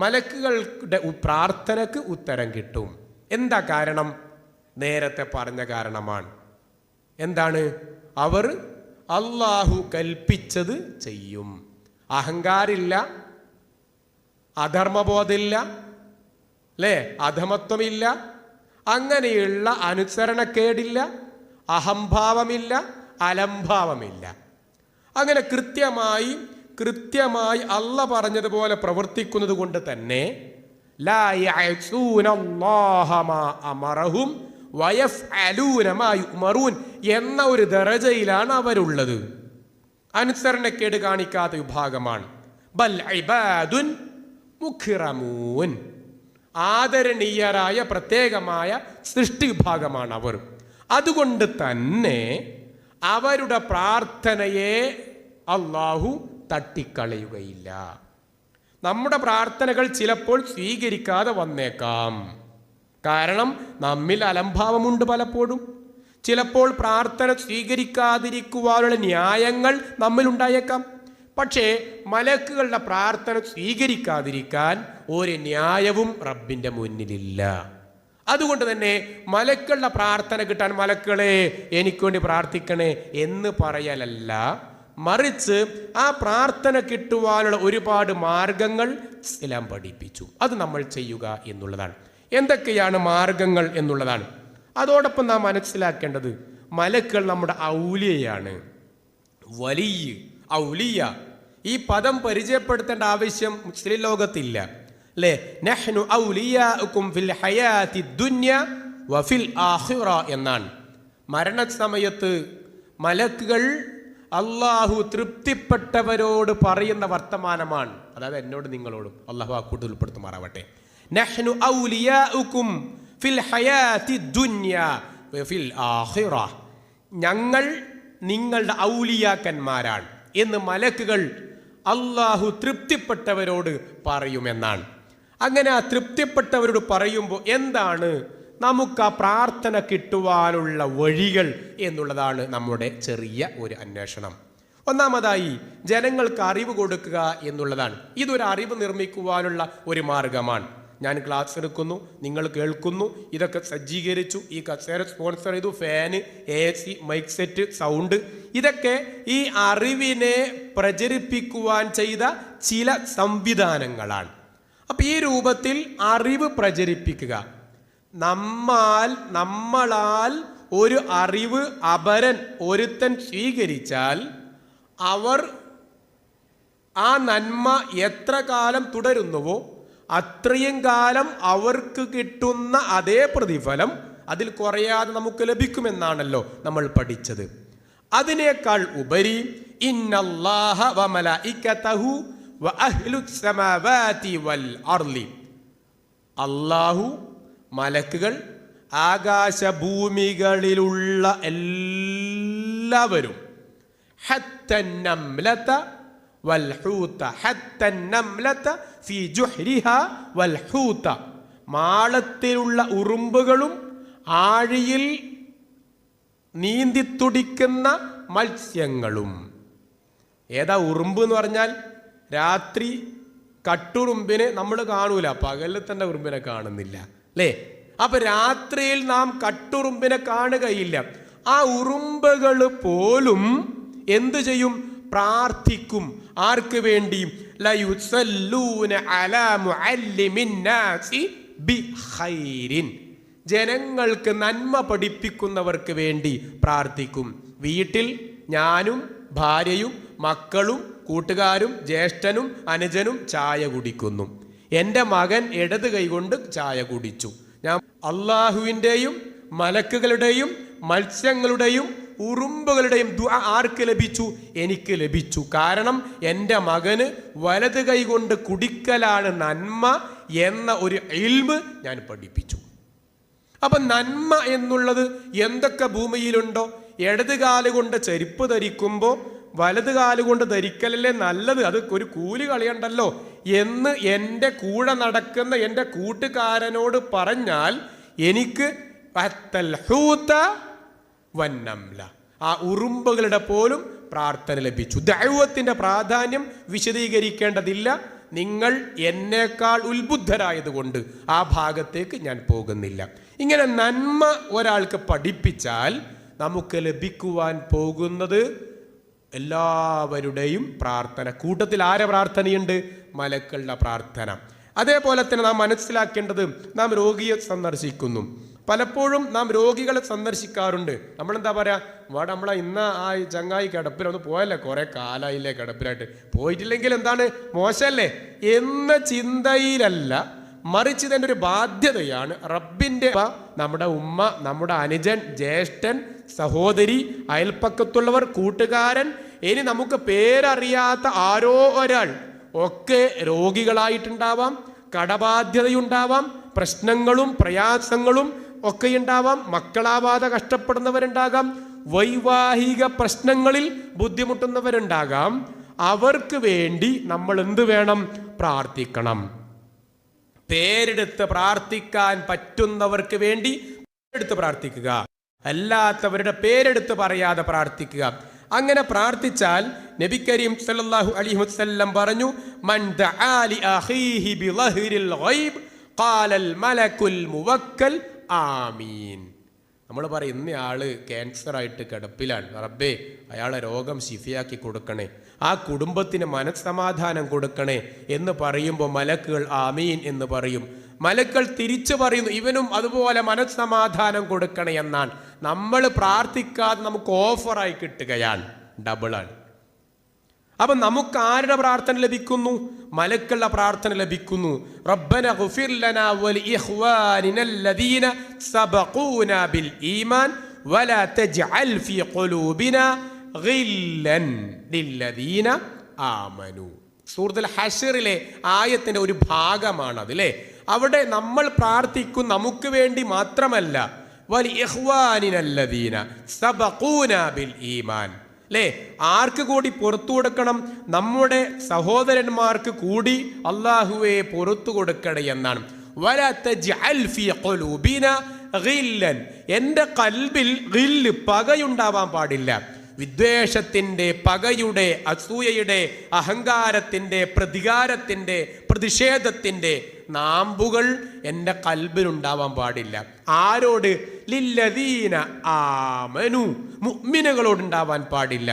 മലക്കുകളുടെ പ്രാർത്ഥനക്ക് ഉത്തരം കിട്ടും. എന്താ കാരണം? നേരത്തെ പറഞ്ഞ കാരണമാണ്. എന്താണ്? അവർ അള്ളാഹു കൽപ്പിച്ചത് ചെയ്യും. അഹങ്കാരില്ല, അധർമ്മബോധമില്ല, അല്ലേ, അധമത്വമില്ല, അങ്ങനെയുള്ള അനുസരണക്കേടില്ല, അഹംഭാവമില്ല, അലംഭാവമില്ല. അങ്ങനെ കൃത്യമായി അള്ള പറഞ്ഞതുപോലെ പ്രവർത്തിക്കുന്നത് കൊണ്ട് തന്നെ ലാ യഅസൂനല്ലാഹ മാ അമറഹും വയഫ്അലൂന മാ യുമറൂൻ എന്ന ഒരു ദറജയിലാണ് അവരുള്ളത്. അനുസരണക്കേട് കാണിക്കാത്ത വിഭാഗമാണ്. ബൽ ഇബാദുൻ മുഖ്റമൂൻ, ആദരണീയരായ പ്രത്യേകമായ സൃഷ്ടി വിഭാഗമാണ് അവർ. അതുകൊണ്ട് തന്നെ അവരുടെ പ്രാർത്ഥനയെ അള്ളാഹു തട്ടിക്കളയുകയില്ല. നമ്മുടെ പ്രാർത്ഥനകൾ ചിലപ്പോൾ സ്വീകരിക്കാതെ വന്നേക്കാം. കാരണം നമ്മിൽ അലംഭാവമുണ്ട് പലപ്പോഴും. ചിലപ്പോൾ പ്രാർത്ഥന സ്വീകരിക്കാതിരിക്കുവാനുള്ള ന്യായങ്ങൾ നമ്മിലുണ്ടായേക്കാം. പക്ഷേ മലക്കുകളുടെ പ്രാർത്ഥന സ്വീകരിക്കാതിരിക്കാൻ ഒരു ന്യായവും റബ്ബിൻ്റെ മുന്നിലില്ല. അതുകൊണ്ട് തന്നെ മലക്കുകളുടെ പ്രാർത്ഥന കിട്ടാൻ മലക്കുകളെ എനിക്ക് വേണ്ടി പ്രാർത്ഥിക്കണേ എന്ന് പറയലല്ല, മറിച്ച് ആ പ്രാർത്ഥന കിട്ടുവാനുള്ള ഒരുപാട് മാർഗങ്ങൾ ഇസ്ലാം പഠിപ്പിച്ചു. അത് നമ്മൾ ചെയ്യുക എന്നുള്ളതാണ്. എന്തൊക്കെയാണ് മാർഗങ്ങൾ എന്നുള്ളതാണ്. അതോടൊപ്പം നാം മനസ്സിലാക്കേണ്ടത് മലക്കുകൾ നമ്മുടെ ഔലിയയാണ്. വലിയ ഔലിയ, ഈ പദം പരിചയപ്പെടുത്തേണ്ട ആവശ്യം മുസ്ലിം ലോകത്തില്ല, അല്ലേ? നഹ്നു ഔലിയാഉകും ഫിൽ ഹയാത്തി ദുനിയ വഫിൽ ആഖിറ എന്നാണ്. മരണസമയത്ത് മലക്കുകൾ അള്ളാഹു തൃപ്തിപ്പെട്ടവരോട് പറയുന്ന വർത്തമാനമാണ്. അതായത് എന്നോട് നിങ്ങളോടും അള്ളാഹു ആ കൂട്ടത്തിൽ ഉൾപ്പെടുത്തുമാറാവട്ടെ. നഹ്നു ഔലിയാഉകും ഫിൽ ഹയാത്തി ദുനിയ വഫിൽ ആഖിറ, ഞങ്ങൾ നിങ്ങളുടെ ഔലിയാക്കന്മാരാണ് എന്ന് മലക്കുകൾ അള്ളാഹു തൃപ്തിപ്പെട്ടവരോട് പറയുമെന്നാണ്. അങ്ങനെ ആ തൃപ്തിപ്പെട്ടവരോട് പറയുമ്പോൾ എന്താണ് നമുക്ക് ആ പ്രാർത്ഥന കിട്ടുവാനുള്ള വഴികൾ എന്നുള്ളതാണ് നമ്മുടെ ചെറിയ ഒരു അന്വേഷണം. ഒന്നാമതായി ജനങ്ങൾക്ക് അറിവ് കൊടുക്കുക എന്നുള്ളതാണ്. ഇതൊരു അറിവ് നിർമ്മിക്കുവാനുള്ള ഒരു മാർഗമാണ്. ഞാൻ ക്ലാസ് എടുക്കുന്നു, നിങ്ങൾ കേൾക്കുന്നു, ഇതൊക്കെ സജ്ജീകരിച്ചു, ഈ കസേര സ്പോൺസർ ചെയ്തു, fan, AC, mic set, sound, ഇതൊക്കെ ഈ അറിവിനെ പ്രചരിപ്പിക്കുവാൻ ചെയ്ത ചില സംവിധാനങ്ങളാണ്. അപ്പം ഈ രൂപത്തിൽ അറിവ് പ്രചരിപ്പിക്കുക, നമ്മളാൽ ഒരു അറിവ് അപരൻ ഒരുത്തൻ സ്വീകരിച്ചാൽ അവർ ആ നന്മ എത്ര കാലം തുടരുന്നുവോ അത്രയും കാലം അവർക്ക് കിട്ടുന്ന അതേ പ്രതിഫലം അതിൽ കുറയാതെ നമുക്ക് ലഭിക്കുമെന്നാണല്ലോ നമ്മൾ പഠിച്ചത്. അതിനേക്കാൾ ഉപരി ഇന്നല്ലാഹ വ മലായികതഹു വ അഹ്ലുസ് സമാവാതി വൽ അർളി, അല്ലാഹു, മലക്കുകൾ, ആകാശഭൂമികളിലുള്ള എല്ലാവരും, ഹത്തൻ നംലത വൽ ഹൂത, ഹത്തൻ നംലത ഫീ ജുഹ്രിഹാ വൽ ഹൂത, മാളത്തിലുള്ള ഉറുമ്പുകളും ആഴിയിൽ നീന്തിത്തുടിക്കുന്ന മത്സ്യങ്ങളും. ഏതാ ഉറുമ്പ് എന്ന് പറഞ്ഞാൽ? രാത്രി കട്ടുറുമ്പിനെ നമ്മൾ കാണൂല, പകലിൽ തന്നെ ഉറുമ്പിനെ കാണുന്നില്ല, അല്ലേ? അപ്പൊ രാത്രിയിൽ നാം കട്ടുറുമ്പിനെ കാണുകയില്ല. ആ ഉറുമ്പുകൾ പോലും എന്തു ചെയ്യും? പ്രാർത്ഥിക്കും. ആർക്ക് വേണ്ടി? ലയുസല്ലൂന അലാ മുഅല്ലിമിൻ നാസി ബിഖൈരിൻ, ജനങ്ങൾക്ക് നന്മ പഠിപ്പിക്കുന്നവർക്ക് വേണ്ടി പ്രാർത്ഥിക്കും. വീട്ടിൽ ഞാനും ഭാര്യയും മക്കളും കൂട്ടുകാരും ജ്യേഷ്ഠനും അനുജനും ചായ കുടിക്കുന്നു. എൻ്റെ മകൻ ഇടത് കൈകൊണ്ട് ചായ കുടിച്ചു. ഞാൻ അള്ളാഹുവിൻ്റെയും മലക്കുകളുടെയും മത്സ്യങ്ങളുടെയും ഉറുമ്പുകളുടെയും ദുആ ആർക്ക് ലഭിച്ചു? എനിക്ക് ലഭിച്ചു. കാരണം എൻ്റെ മകന് വലത് കൈകൊണ്ട് കുടിക്കലാണ് നന്മ എന്ന ഒരു ഇൽമ് ഞാൻ പഠിപ്പിച്ചു. അപ്പം നന്മ എന്നുള്ളത് എന്തൊക്കെ ഭൂമിയിലുണ്ടോ, ഇടത് കാലുകൊണ്ട് ചെരുപ്പ് ധരിക്കുമ്പോൾ വലത് കാലുകൊണ്ട് ധരിക്കലല്ലേ നല്ലത്, അത് ഒരു കൂലി കളയണ്ടല്ലോ എന്ന് എൻ്റെ കൂടെ നടക്കുന്ന എൻ്റെ കൂട്ടുകാരനോട് പറഞ്ഞാൽ എനിക്ക് വന്നംല, ആ ഉറുമ്പുകളുടെ പോലും പ്രാർത്ഥന ലഭിച്ചു. ദഅവത്തിന്റെ പ്രാധാന്യം വിശദീകരിക്കേണ്ടതില്ല. നിങ്ങൾ എന്നേക്കാൾ ഉത്ബുദ്ധരായതുകൊണ്ട് ആ ഭാഗത്തേക്ക് ഞാൻ പോകുന്നില്ല. ഇങ്ങനെ നന്മ ഒരാൾക്ക് പഠിപ്പിച്ചാൽ നമുക്ക് ലഭിക്കുവാൻ പോകുന്നത് എല്ലാവരുടെയും പ്രാർത്ഥന. കൂട്ടത്തിൽ ആരെ പ്രാർത്ഥനയുണ്ട്? മലക്കളുടെ പ്രാർത്ഥന. അതേപോലെ തന്നെ നാം മനസ്സിലാക്കേണ്ടത്, നാം രോഗിയെ സന്ദർശിക്കുന്നു. പലപ്പോഴും നാം രോഗികളെ സന്ദർശിക്കാറുണ്ട്. നമ്മളെന്താ പറയുക, നമ്മളെ ഇന്ന ആ ചങ്ങായി കിടപ്പിലൊന്ന് പോയല്ലേ, കുറെ കാലായില്ലേ കിടപ്പിലായിട്ട്, പോയിട്ടില്ലെങ്കിൽ എന്താണ് മോശമല്ലേ എന്ന ചിന്തയിലല്ല, മറിച്ച് ഇതിൻ്റെ ഒരു ബാധ്യതയാണ്. റബ്ബിൻ്റെ നമ്മുടെ ഉമ്മ, നമ്മുടെ അനുജൻ, ജ്യേഷ്ഠൻ, സഹോദരി, അയൽപ്പക്കത്തുള്ളവർ, കൂട്ടുകാരൻ, ഇനി നമുക്ക് പേരറിയാത്ത ആരോ ഒരാൾ ഒക്കെ രോഗികളായിട്ടുണ്ടാവാം, കടബാധ്യതയുണ്ടാവാം, പ്രശ്നങ്ങളും പ്രയാസങ്ങളും ഒക്കെ ഉണ്ടാവാം, മക്കളാവാതെ കഷ്ടപ്പെടുന്നവരുണ്ടാകാം, വൈവാഹിക പ്രശ്നങ്ങളിൽ ബുദ്ധിമുട്ടുന്നവരുണ്ടാകാം. അവർക്ക് വേണ്ടി നമ്മൾ എന്ത് വേണം? പ്രാർത്ഥിക്കണം. പേരെടുത്ത് പ്രാർത്ഥിക്കാൻ പറ്റുന്നവർക്ക് വേണ്ടി പേരെടുത്ത് പ്രാർത്ഥിക്കുക, അല്ലാത്തവരുടെ പേരെടുത്ത് പറയാതെ പ്രാർത്ഥിക്കുക. അങ്ങനെ പ്രാർത്ഥിച്ചാൽ നബി കരീം സല്ലല്ലാഹു അലൈഹി വസല്ലം പറഞ്ഞു, മൻ ദആ ലി അഖീഹി ബിളഹ്രിൽ ഗൈബ് ഖാലൽ മലക്കുൽ മുവക്കൽ ആമീൻ. നമ്മൾ പറയും ഇന്നയാള് ക്യാൻസറായിട്ട് കിടപ്പിലാണ്, റബ്ബേ അയാളെ രോഗം ശിഫിയാക്കി കൊടുക്കണേ, ആ കുടുംബത്തിന് മനസ്സമാധാനം കൊടുക്കണേ എന്ന് പറയുമ്പോൾ മലക്കുകൾ ആമീൻ എന്ന് പറയും. മലക്കൾ തിരിച്ചു പറയുന്നു, ഇവനും അതുപോലെ മനസ്സമാധാനം കൊടുക്കണേ എന്നാണ്. നമ്മൾ പ്രാർത്ഥിക്കാതെ നമുക്ക് ഓഫറായി കിട്ടുകയാണ്, ഡബിളാണ്. അപ്പം നമുക്ക് ആരുടെ പ്രാർത്ഥന ലഭിക്കുന്നു? മലക്കളുടെ പ്രാർത്ഥന ലഭിക്കുന്നു. റബ്ബന ഗുഫിർ ലനാ വലി ഇഖ്വാനിനല്ലദീന സബഖൂന ബിൽ ഈമാൻ വലാ തജ്അൽ ഫീ ഖുലൂബിനാ ഗില്ലൻ ലില്ലദീന ആമനു. സൂറത്തുൽ ഹശ്റിലെ ആയത്തിന്റെ ഒരു ഭാഗമാണത് അല്ലേ. അവിടെ നമ്മൾ പ്രാർത്ഥിക്കും നമുക്ക് വേണ്ടി മാത്രമല്ല, വലി ഇഖ്വാനിനല്ലദീന സബഖൂന ബിൽ ഈമാൻ അല്ലേ. ആർക്ക് കൂടി പുറത്തു കൊടുക്കണം? നമ്മുടെ സഹോദരന്മാർക്ക് കൂടി അല്ലാഹുവേ പുറത്തു കൊടുക്കണേ എന്നാണ്. വലാ തജ്അൽ ഫീ ഖുലൂബിനാ ഗില്ലൻ, എൻ്റെ കൽബിൽ ഗില്ല്, പകയുണ്ടാവാൻ പാടില്ല. വിദ്വേഷത്തിൻ്റെ, പകയുടെ, അസൂയയുടെ, അഹങ്കാരത്തിൻ്റെ, പ്രതികാരത്തിൻ്റെ, പ്രതിഷേധത്തിൻ്റെ നാമ്പുകൾ എൻ്റെ കൽബിലുണ്ടാവാൻ പാടില്ല. ആരോട്? ലില്ലദീന ആമനു, മുഅ്മിനുകളോടുണ്ടാവാൻ പാടില്ല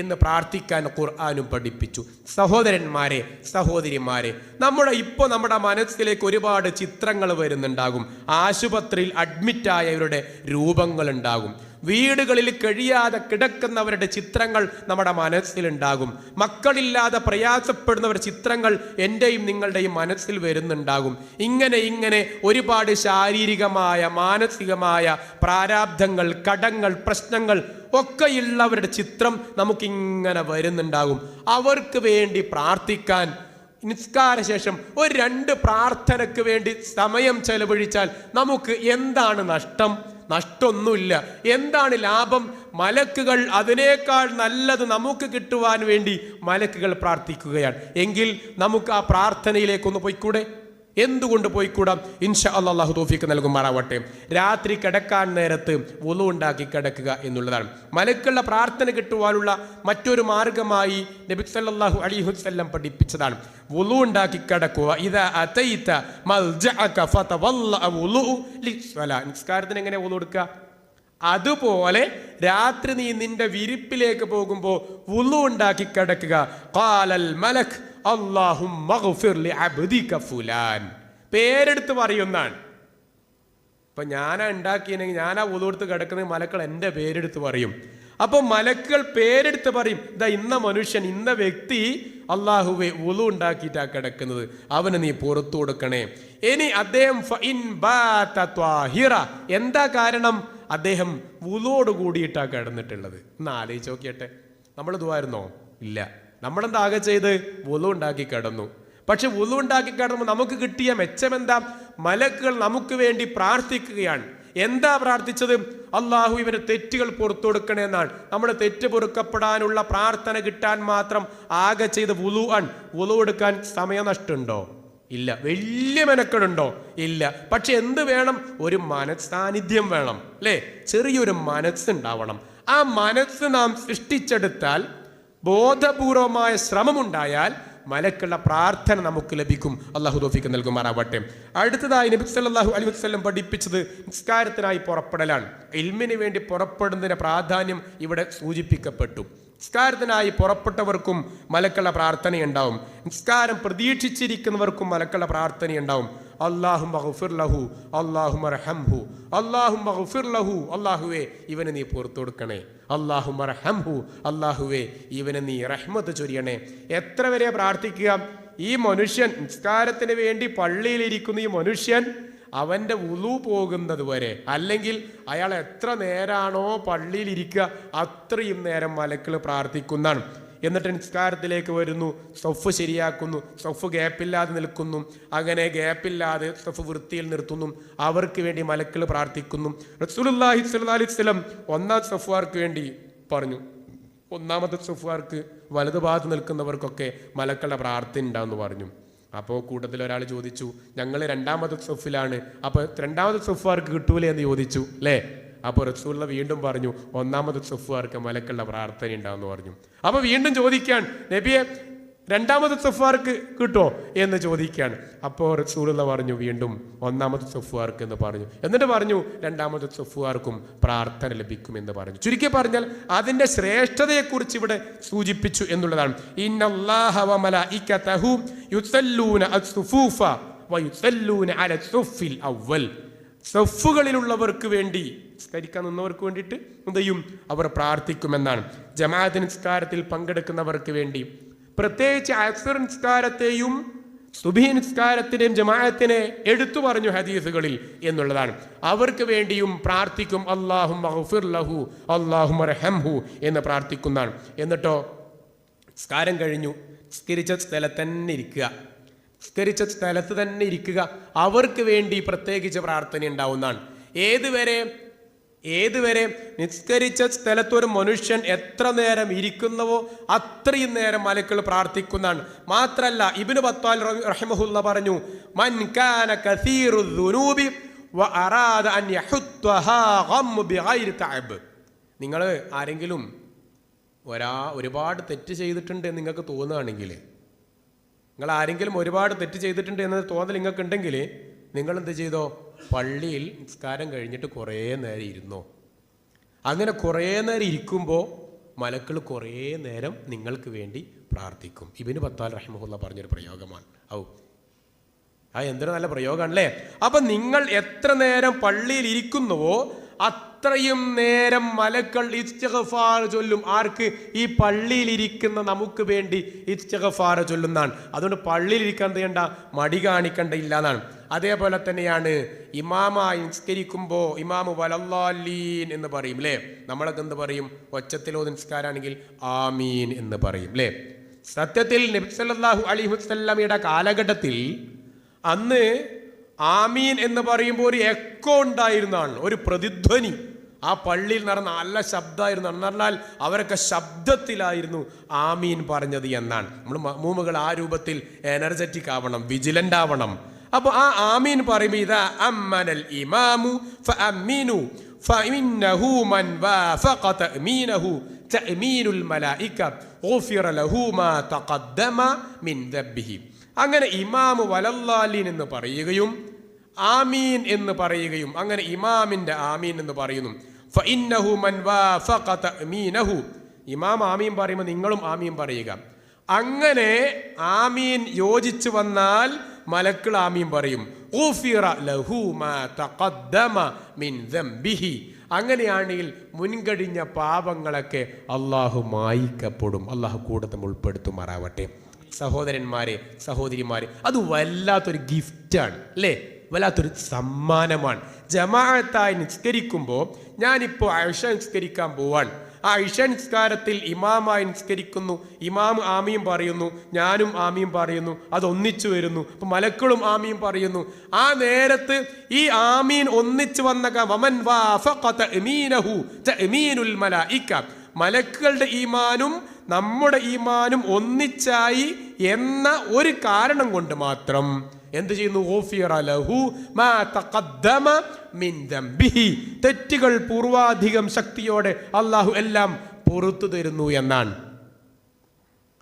എന്ന് പ്രാർത്ഥിക്കാൻ ഖുർആനും പഠിപ്പിച്ചു. സഹോദരന്മാരെ, സഹോദരിമാരെ, നമ്മുടെ മനസ്സിലേക്ക് ഒരുപാട് ചിത്രങ്ങൾ വരുന്നുണ്ടാകും. ആശുപത്രിയിൽ അഡ്മിറ്റായവരുടെ രൂപങ്ങളുണ്ടാകും, വീടുകളിൽ കഴിയാതെ കിടക്കുന്നവരുടെ ചിത്രങ്ങൾ നമ്മുടെ മനസ്സിലുണ്ടാകും, മക്കളില്ലാതെ പ്രയാസപ്പെടുന്നവരുടെ ചിത്രങ്ങൾ എൻ്റെയും നിങ്ങളുടെയും മനസ്സിൽ വരുന്നുണ്ടാകും. ഇങ്ങനെ ഒരുപാട് ശാരീരികമായ, മാനസികമായ പ്രാരാബ്ധങ്ങൾ, കടങ്ങൾ, പ്രശ്നങ്ങൾ ഒക്കെയുള്ളവരുടെ ചിത്രം നമുക്കിങ്ങനെ വരുന്നുണ്ടാകും. അവർക്ക് വേണ്ടി പ്രാർത്ഥിക്കാൻ നിസ്കാര ശേഷം ഒരു 2 പ്രാർത്ഥനയ്ക്ക് വേണ്ടി സമയം ചെലവഴിച്ചാൽ നമുക്ക് എന്താണ് നഷ്ടം? നഷ്ടമൊന്നുമില്ല. എന്താണ് ലാഭം? മലക്കുകൾ അതിനേക്കാൾ നല്ലത് നമുക്ക് കിട്ടുവാൻ വേണ്ടി മലക്കുകൾ പ്രാർത്ഥിക്കുകയാണ്. എങ്കിൽ നമുക്ക് ആ പ്രാർത്ഥനയിലേക്കൊന്ന് പോയിക്കൂടെ? എന്തുകൊണ്ട് പോയിക്കൂടാ? ഇൻഷാ അല്ലാഹ് അല്ലാഹു തൗഫീഖ് നൽകുമാറാവട്ടെ. രാത്രി കിടക്കാൻ നേരത്ത് വുളു ഉണ്ടാക്കി കിടക്കുക എന്നുള്ളതാണ് മലക്കുകളുടെ പ്രാർത്ഥന കിട്ടുവാനുള്ള മറ്റൊരു മാർഗമായി നബി സല്ലല്ലാഹു അലൈഹി വസല്ലം പഠിപ്പിച്ചതാണ്. വുളു ഉണ്ടാക്കി കിടക്കുക. ഇദാ അതൈത മൽജഅക ഫതവല്ല വുളു ലിസ്സലാ. നിസ്കാരത്തിന് എങ്ങനെ വുളു എടുക്കുക? അതുപോലെ രാത്രി നീ നിന്റെ വിരിപ്പിലേക്ക് പോകുമ്പോൾ വുളു ഉണ്ടാക്കി കിടക്കുക. ഖാലൽ മലക് അല്ലാഹുമ്മ ഗ്ഫിർ ലി അബ്ദിക ഫുലാൻ. പേരെടുത്ത് പറയുന്നതാണ്. ഇപ്പൊ ഞാനാ ഉണ്ടാക്കിയെങ്കിൽ ഞാനാ വുളു എടുത്ത് കിടക്കുന്നത്, മലക്കൾ എൻ്റെ പേരെടുത്ത് പറയും. അപ്പോൾ മലക്കുകൾ പേരെടുത്ത് പറയും, ഇതാ ഇന്ന മനുഷ്യൻ, ഇന്ന വ്യക്തി അല്ലാഹുവേ വുളു ഉണ്ടാക്കിയിട്ടാ കിടക്കുന്നത്, അവന് നീ പുറത്തു കൊടുക്കണേ. ഇനി അദ്ദേഹം എന്താ കാരണം? അദ്ദേഹം വുളുവോട് കൂടിയിട്ടാ കിടന്നിട്ടുള്ളത്. ഒന്ന് ആലോചിച്ച് നോക്കിയട്ടെ. നമ്മൾ ദുആയിരുന്നോ? ഇല്ല. നമ്മളെന്താ ആകെ ചെയ്ത്? വുളു ഉണ്ടാക്കി കിടന്നു. പക്ഷെ വുളു ഉണ്ടാക്കി കിടന്നുമ്പോൾ നമുക്ക് കിട്ടിയ മെച്ചം എന്താ? മലക്കുകൾ നമുക്ക് വേണ്ടി പ്രാർത്ഥിക്കുകയാണ്. എന്താ പ്രാർത്ഥിച്ചത്? അള്ളാഹു ഇവന്റെ തെറ്റുകൾ പുറത്തു കൊടുക്കണേ എന്നാണ്. നമ്മുടെ തെറ്റ് പൊറുക്കപ്പെടാനുള്ള പ്രാർത്ഥന കിട്ടാൻ മാത്രം ആകെ ചെയ്ത് വുളു ആണ്. വുളു എടുക്കാൻ സമയനഷ്ടമുണ്ടോ? ഇല്ല. വലിയ മെനക്കെടുണ്ടോ? ഇല്ല. പക്ഷെ എന്ത് വേണം? ഒരു മനസ്സാന്നിധ്യം വേണം അല്ലേ? ചെറിയൊരു മനസ്സുണ്ടാവണം. ആ മനസ്സ് നാം സൃഷ്ടിച്ചെടുത്താൽ, ബോധപൂർവമായ ശ്രമമുണ്ടായാൽ മലക്കുള്ള പ്രാർത്ഥന നമുക്ക് ലഭിക്കും. അള്ളാഹു തൗഫീഖ് നൽകുമാറാവട്ടെ. അടുത്തതായി നബി സല്ലല്ലാഹു അലൈഹി വസല്ലം പഠിപ്പിച്ചത് നിസ്കാരത്തിനായി പുറപ്പെടലാണ്. ഇൽമിന് വേണ്ടി പുറപ്പെടുന്നതിന്റെ പ്രാധാന്യം ഇവിടെ സൂചിപ്പിക്കപ്പെട്ടു. നിസ്കാരത്തിനായി പുറപ്പെട്ടവർക്കും മലക്കുള്ള പ്രാർത്ഥനയുണ്ടാവും. നിസ്കാരം പ്രതീക്ഷിച്ചിരിക്കുന്നവർക്കും മലക്കുള്ള പ്രാർത്ഥനയുണ്ടാവും. അല്ലാഹുമ്മ ഗഫിർ ലഹു, അല്ലാഹുമ്മ റഹംഹു, അല്ലാഹുമ്മ ഗഫിർ ലഹു, അല്ലാഹുവേ ഇവനെ നീ പുറത്തു കൊടുക്കണേ, അല്ലാഹുമ്മ റഹംഹു, അല്ലാഹുവേ ഇവനെ നീ റഹ്മത്ത് ചൊരിയണേ. എത്ര വരെ പ്രാർത്ഥിക്കുക? ഈ മനുഷ്യൻ നിസ്കാരത്തിന് വേണ്ടി പള്ളിയിലിരിക്കുന്ന ഈ മനുഷ്യൻ അവൻ്റെ വുളു പോകുന്നത് വരെ, അല്ലെങ്കിൽ അയാൾ എത്ര നേരാണോ പള്ളിയിലിരിക്കുക അത്രയും നേരം മലക്കുകൾ പ്രാർത്ഥിക്കുന്നതാണ്. എന്നിട്ട് നിസ്കാരത്തിലേക്ക് വരുന്നു, സൊഫ് ശരിയാക്കുന്നു, സൊഫ് ഗ്യാപ്പില്ലാതെ നിൽക്കുന്നു, അങ്ങനെ ഗ്യാപ്പില്ലാതെ സൊഫ് വൃത്തിയിൽ നിർത്തുന്നു. അവർക്ക് വേണ്ടി മലക്കുകൾ പ്രാർത്ഥിക്കുന്നു. റസൂലുള്ളാഹി സ്വല്ലല്ലാഹു അലൈഹി വസല്ലം ഒന്നാം സഫ്വാർക്ക് വേണ്ടി പറഞ്ഞു. ഒന്നാമത്തെ സഫ്വാർക്ക് വലതുഭാഗത്ത് നിൽക്കുന്നവർക്കൊക്കെ മലക്കുകളുടെ പ്രാർത്ഥന ഉണ്ടാവുമെന്ന് പറഞ്ഞു. അപ്പോൾ കൂട്ടത്തിൽ ഒരാൾ ചോദിച്ചു, ഞങ്ങൾ രണ്ടാമത്തെ സഫിലാണ്, അപ്പോൾ രണ്ടാമത്തെ സഫ്വാർക്ക് കിട്ടൂലേ എന്ന് ചോദിച്ചു അല്ലേ? അപ്പോൾ റസൂലുള്ള വീണ്ടും പറഞ്ഞു, ഒന്നാമത്തെ സഫ്വാർക്ക് മലക്കുള്ള പ്രാർത്ഥന ഉണ്ടാവുമെന്ന് പറഞ്ഞു. അപ്പോൾ വീണ്ടും ചോദിക്കാൻ, നബിയെ രണ്ടാമത്തെ സഫ്വാർക്ക് കിട്ടോ എന്ന് ചോദിക്കുകയാണ്. അപ്പോൾ റസൂലുള്ള പറഞ്ഞു വീണ്ടും ഒന്നാമത്തെ സഫ്വാർക്ക് എന്ന് പറഞ്ഞു. എന്നിട്ട് പറഞ്ഞു രണ്ടാമത്തെ സഫ്വാർക്കും പ്രാർത്ഥന ലഭിക്കുമെന്ന് പറഞ്ഞു. ചുരുക്കി പറഞ്ഞാൽ അതിൻ്റെ ശ്രേഷ്ഠതയെക്കുറിച്ച് ഇവിടെ സൂചിപ്പിച്ചു എന്നുള്ളതാണ്. ഇന്നല്ലാഹ വ മലായികതഹു യുസല്ലൂന അസ്സുഫൂഫ വയുസല്ലൂന അല സുഫിൽ അവ്വൽ. സഫുകളിലുള്ളവർക്ക് വേണ്ടി, നിസ്കരിക്കാൻ നിന്നവർക്ക് വേണ്ടിയിട്ട് എന്തെയും അവർ പ്രാർത്ഥിക്കുമെന്നാണ്. ജമാഅത്ത് നിസ്കാരത്തിൽ പങ്കെടുക്കുന്നവർക്ക് വേണ്ടി, പ്രത്യേകിച്ച് അസ്ർ നിസ്കാരത്തെയും സുബ്ഹി നിസ്കാരത്തിനെയും ജമാഅത്തിനെ എടുത്തു പറഞ്ഞു ഹദീസുകളിൽ എന്നുള്ളതാണ്. അവർക്ക് വേണ്ടിയും പ്രാർത്ഥിക്കും. അല്ലാഹുമ്മ ഗഫിർ ലഹു, അല്ലാഹുമ്മ റഹംഹു എന്ന് പ്രാർത്ഥിക്കുന്നതാണ്. എന്നിട്ടോ നിസ്കാരം കഴിഞ്ഞു, നിസ്കരിച്ച സ്ഥലത്ത് തന്നെ ഇരിക്കുക, നിസ്കരിച്ച സ്ഥലത്ത് തന്നെ ഇരിക്കുക. അവർക്ക് വേണ്ടി പ്രത്യേകിച്ച് പ്രാർത്ഥന ഉണ്ടാവുന്നതാണ്. ഏതുവരെ നിസ്കരിച്ച സ്ഥലത്ത് ഒരു മനുഷ്യൻ എത്ര നേരം ഇരിക്കുന്നവോ അത്രയും നേരം മലക്കുകൾ പ്രാർത്ഥിക്കുന്നതാണ്. മാത്രല്ല ഇബ്നു ബത്താൽ റഹിമഹുല്ലാ പറഞ്ഞു, മൻ കാന കസീറു ദുനൂബി വ അറാദ അൻ യഹുത്തഹാ ഗം ബിഗൈരി തഅബ്. നിങ്ങൾ ആരെങ്കിലും ഒരുപാട് തെറ്റ് ചെയ്തിട്ടുണ്ട് എന്ന് നിങ്ങൾക്ക് തോന്നുകയാണെങ്കിൽ, നിങ്ങൾ ആരെങ്കിലും ഒരുപാട് തെറ്റ് ചെയ്തിട്ടുണ്ട് എന്നത് തോന്നൽ നിങ്ങൾക്ക് ഉണ്ടെങ്കിൽ, നിങ്ങൾ എന്ത് ചെയ്തോ? പള്ളിയിൽ നിസ്കാരം കഴിഞ്ഞിട്ട് കുറേ നേരം ഇരുന്നോ. അങ്ങനെ കുറേ നേരം ഇരിക്കുമ്പോൾ മലക്കൾ കുറേ നേരം നിങ്ങൾക്ക് വേണ്ടി പ്രാർത്ഥിക്കും. ഇബ്നു ബത്താൽ റഹിമഹുല്ലാ പറഞ്ഞൊരു പ്രയോഗമാണ്. എന്തൊരു നല്ല പ്രയോഗമാണല്ലേ. അപ്പം നിങ്ങൾ എത്ര നേരം പള്ളിയിൽ ഇരിക്കുന്നുവോ അത്രയും നേരം മലക്കൾ ഇസ്തിഗ്ഫാർ ചൊല്ലും. ആർക്ക്? ഈ പള്ളിയിലിരിക്കുന്ന നമുക്ക് വേണ്ടി ഇസ്തിഗ്ഫാർ ചൊല്ലുന്നതാണ്. അതുകൊണ്ട് പള്ളിയിലിരിക്കാൻ ചെയ്യണ്ട, മടി കാണിക്കണ്ട ഇല്ല എന്നാണ്. അതേപോലെ തന്നെയാണ് ഇമാമായി നിസ്കരിക്കുമ്പോൾ ഇമാമു വലല്ലാലീൻ എന്ന് പറയും അല്ലേ? നമ്മളൊക്കെ എന്ത് പറയും? ഒച്ചത്തിലോ നിസ്കാരാണെങ്കിൽ ആമീൻ എന്ന് പറയും അല്ലേ? സത്യത്തിൽ നബി സല്ലല്ലാഹു അലൈഹി വസല്ലമയുടെ കാലഘട്ടത്തിൽ അന്ന് ആമീൻ എന്ന് പറയുമ്പോൾ ഒരു എക്കോ ഉണ്ടായിരുന്നാണ്, ഒരു പ്രതിധ്വനി. ആ പള്ളിയിൽ നടന്ന നല്ല ശബ്ദമായിരുന്നു. എന്ന് പറഞ്ഞാൽ അവരൊക്കെ ശബ്ദത്തിലായിരുന്നു ആമീൻ പറഞ്ഞത് എന്നാണ്. നമ്മൾ മഅ്മൂമുകൾ ആ രൂപത്തിൽ എനർജറ്റിക് ആവണം, വിജിലൻ്റ് ആവണം. അപ്പോൾ ആ ആമീൻ പറയുമ്പോൾ ഇതാ അമ്മനൽ ഇമാമു ഫഅമ്മിനു ഫഇന്നഹു മൻ വാഫഖ തഅമീനഹു തഅമീനുൽ മലായിക ഗുഫിറ ലഹു മാ തഖദ്ദമ മിൻ ദബ്ബിഹി. അങ്ങനെ ഇമാമു വലല്ലാലീൻ എന്ന് പറയുകയും ആമീൻ എന്ന് പറയുകയും, അങ്ങനെ ഇമാമിന്റെ ആമീൻ എന്ന് പറയുന്നു. ഫഇന്നഹു മൻ വാഫഖ തഅമീനഹു, ഇമാം ആമീൻ പറയുമ്പോൾ നിങ്ങളും ആമീൻ പറയുക. അങ്ങനെ ആമീൻ യോജിച്ചു വന്നാൽ മലക്കുകൾ ആമീൻ പറയും. ഗുഫിറ ലഹു മാ തഖദ്ദമ മിൻ ദംബിഹി. അങ്ങനെയാണെങ്കിൽ മുൻകഴിഞ്ഞ പാപങ്ങളൊക്കെ അള്ളാഹു മായിക്കപ്പെടും. അള്ളാഹു കൂടത്തം ഉൾപ്പെടുത്തുമാറാവട്ടെ. സഹോദരന്മാരെ, സഹോദരിമാരെ, അത് വല്ലാത്തൊരു ഗിഫ്റ്റാണ് അല്ലേ? വല്ലാത്തൊരു സമ്മാനമാണ്. ജമാഅത്തായി നിസ്കരിക്കുമ്പോൾ, ഞാനിപ്പോൾ ഇശ നിസ്കരിക്കാൻ പോവാണ്, ആ ഇശ നിസ്കാരത്തിൽ ഇമാമായി നിസ്കരിക്കുന്നു, ഇമാം ആമീൻ പറയുന്നു, ഞാനും ആമീൻ പറയുന്നു, അതൊന്നിച്ചു വരുന്നു. അപ്പം മലക്കളും ആമീൻ പറയുന്നു. ആ നേരത്ത് ഈ ആമീൻ ഒന്നിച്ചു വന്ന വമൻ വാഫഖ തഅമീനഹു തഅമീനുൽ മലായിക, മലക്കുകളുടെ ഈമാനും നമ്മുടെ ഈമാനും ഒന്നിച്ചായി എന്ന ഒരു കാരണം കൊണ്ട് മാത്രം എന്ത് ചെയ്യുന്നു? ഗുഫിറ ലഹു മാ തഖദ്ദമ മിൻ ദംബിഹി. തെറ്റുകൾ പൂർവാധികം ശക്തിയോടെ അള്ളാഹു എല്ലാം പുറത്തു തരുന്നു എന്നാണ്.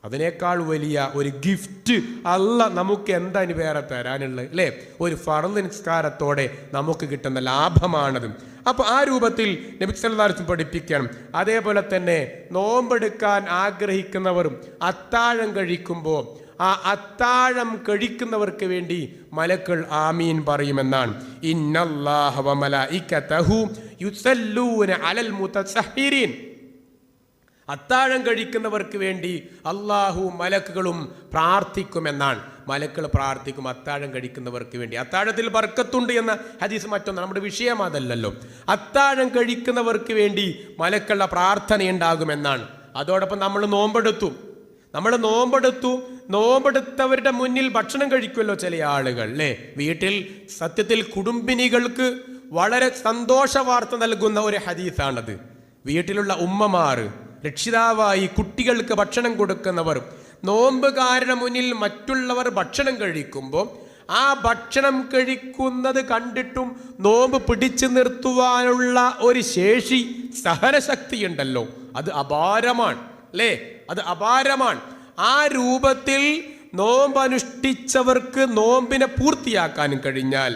അതിനേക്കാൾ വലിയ ഒരു ഗിഫ്റ്റ് അല്ല നമുക്ക് എന്താണ് വേറെ തരാനുള്ളത് അല്ലേ? ഒരു ഫർള് നിസ്കാരത്തോടെ നമുക്ക് കിട്ടുന്ന ലാഭമാണത്. അപ്പോൾ ആ രൂപത്തിൽ നബി സല്ലല്ലാഹു അലൈഹി വസല്ലം പഠിപ്പിക്കണം. അതേപോലെ തന്നെ നോമ്പെടുക്കാൻ ആഗ്രഹിക്കുന്നവരും അത്താഴം കഴിക്കുമ്പോൾ ആ അത്താഴം കഴിക്കുന്നവർക്ക് വേണ്ടി മലക്കൾ ആമീൻ പറയുമെന്നാണ്. ഇന്നല്ലാഹ വ മലായികതഹു യുസല്ലൂന അലൽ മുതസഹിരീൻ. അത്താഴം കഴിക്കുന്നവർക്ക് വേണ്ടി അള്ളാഹുവും മലക്കുകളും പ്രാർത്ഥിക്കുമെന്നാണ്. മലക്കൾ പ്രാർത്ഥിക്കും അത്താഴം കഴിക്കുന്നവർക്ക് വേണ്ടി. അത്താഴത്തിൽ ബർക്കത്തുണ്ട് എന്ന ഹദീസ് മറ്റൊന്ന്, നമ്മുടെ വിഷയം അതല്ലല്ലോ. അത്താഴം കഴിക്കുന്നവർക്ക് വേണ്ടി മലക്കളുടെ പ്രാർത്ഥന ഉണ്ടാകുമെന്നാണ്. അതോടൊപ്പം നമ്മൾ നോമ്പെടുത്തവരുടെ മുന്നിൽ ഭക്ഷണം കഴിക്കുമല്ലോ ചില ആളുകൾ അല്ലേ? വീട്ടിൽ സത്യത്തിൽ കുടുംബിനികൾക്ക് വളരെ സന്തോഷ വാർത്ത നൽകുന്ന ഒരു ഹദീസാണത്. വീട്ടിലുള്ള ഉമ്മമാർ, രക്ഷിതാവായി കുട്ടികൾക്ക് ഭക്ഷണം കൊടുക്കുന്നവർ, നോമ്പുകാരുടെ മുന്നിൽ മറ്റുള്ളവർ ഭക്ഷണം കഴിക്കുമ്പോൾ ആ ഭക്ഷണം കഴിക്കുന്നത് കണ്ടിട്ടും നോമ്പ് പിടിച്ചു നിർത്തുവാനുള്ള ഒരു ശേഷി, സഹനശക്തി ഉണ്ടല്ലോ, അത് അപാരമാണ് അല്ലേ? അത് അപാരമാണ്. ആ രൂപത്തിൽ നോമ്പ് അനുഷ്ഠിച്ചവർക്ക് നോമ്പിനെ പൂർത്തിയാക്കാനും കഴിഞ്ഞാൽ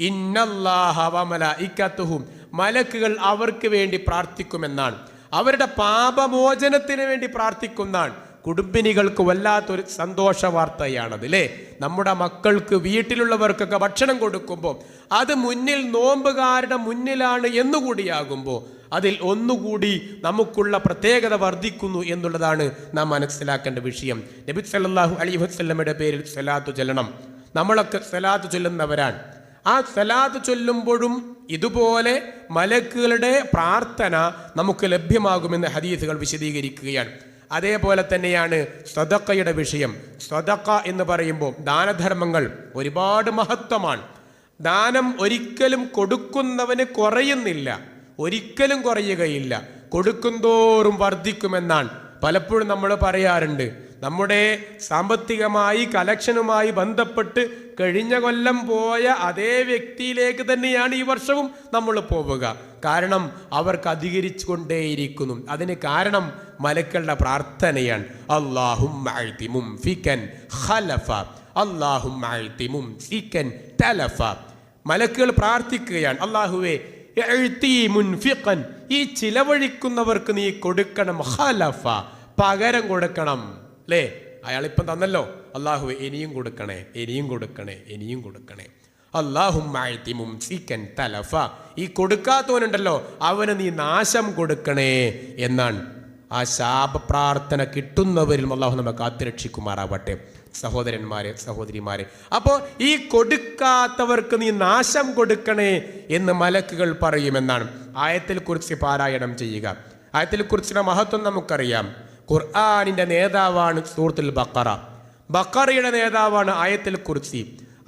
ഇന്നല്ലാഹ വ മലായികതുഹു, മലക്കുകൾ അവർക്ക് വേണ്ടി പ്രാർത്ഥിക്കുമെന്നാണ്. അവരുടെ പാപമോചനത്തിന് വേണ്ടി പ്രാർത്ഥിക്കുന്നതാണ്. കുടുംബിനികൾക്ക് വല്ലാത്തൊരു സന്തോഷ വാർത്തയാണത് അല്ലേ? നമ്മുടെ മക്കൾക്ക്, വീട്ടിലുള്ളവർക്കൊക്കെ ഭക്ഷണം കൊടുക്കുമ്പോൾ അത് മുന്നിൽ നോമ്പുകാരുടെ മുന്നിലാണ് എന്നുകൂടിയാകുമ്പോൾ അതിൽ ഒന്നുകൂടി നമുക്കുള്ള പ്രത്യേകത വർദ്ധിക്കുന്നു എന്നുള്ളതാണ് നാം മനസ്സിലാക്കേണ്ട വിഷയം. നബി സല്ലല്ലാഹു അലൈഹി വസല്ലമയുടെ പേരിൽ സ്വലാത്ത് ചൊല്ലണം. നമ്മളൊക്കെ സ്വലാത്ത് ചൊല്ലുന്നവരാണ്. ആ സ്വലാത്ത് ചൊല്ലുമ്പോഴും ഇതുപോലെ മലക്കുകളുടെ പ്രാർത്ഥന നമുക്ക് ലഭ്യമാകുമെന്ന് ഹദീസുകൾ വിശദീകരിക്കുകയാണ്. അതേപോലെ തന്നെയാണ് സദഖയുടെ വിഷയം. സദഖ എന്ന് പറയുമ്പോൾ ദാനധർമ്മങ്ങൾ ഒരുപാട് മഹത്വമാണ്. ദാനം ഒരിക്കലും കൊടുക്കുന്നവന് കുറയുന്നില്ല, ഒരിക്കലും കുറയുകയില്ല, കൊടുക്കുന്തോറും വർദ്ധിക്കുമെന്നാണ് പലപ്പോഴും നമ്മൾ പറയാറുണ്ട്. നമ്മുടെ സാമ്പത്തികമായി കലക്ഷനുമായി ബന്ധപ്പെട്ട് കഴിഞ്ഞ കൊല്ലം പോയ അതേ വ്യക്തിയിലേക്ക് തന്നെയാണ് ഈ വർഷവും നമ്മൾ പോവുക. കാരണം അവർക്ക് അധികരിച്ചു കൊണ്ടേയിരിക്കുന്നു. അതിന് കാരണം മലക്കളുടെ പ്രാർത്ഥനയാണ്. അല്ലാഹുമ്മ അഅതി മുംഫികൻ ഖലഫ, അല്ലാഹുമ്മ അഅതി മുംസികൻ തലഫ. മലക്കുകൾ പ്രാർത്ഥിക്കുകയാണ്, അല്ലാഹുവേ അഅതി മുൻഫിഖൻ, ഈ ചിലവഴിക്കുന്നവർക്ക് നീ കൊടുക്കണം, ഖലഫ, പകരം കൊടുക്കണം അല്ലേ? അയാളിപ്പം തന്നല്ലോ, അല്ലാഹുവേ ഇനിയും കൊടുക്കണേ, ഇനിയും കൊടുക്കണേ, ഇനിയും കൊടുക്കണേ. അല്ലാഹുമ്മ അഅതി മുംസികൻ തലഫ, ഈ കൊടുക്കാത്തവനുണ്ടല്ലോ അവന് നീ നാശം കൊടുക്കണേ എന്നാണ്. ആ ശാപ പ്രാർത്ഥന കിട്ടുന്നവരിൽ അല്ലാഹു നമ്മെ കാത്തുരക്ഷിക്കുമാറാവട്ടെ. സഹോദരന്മാരെ, സഹോദരിമാരെ, അപ്പോൾ ഈ കൊടുക്കാത്തവർക്ക് നീ നാശം കൊടുക്കണേ എന്ന് മലക്കുകൾ പറയുമെന്നാണ്. ആയത്തിൽ കുറിച്ച് പാരായണം ചെയ്യുക. ആയത്തിൽ കുറിച്ചുള്ള മഹത്വം നമുക്കറിയാം. ഖുർആനിന്റെ നേതാവാണ് സൂറത്തുൽ ബഖറ. ബഖറയുടെ നേതാവാണ് ആയത്തുൽ കുർസി.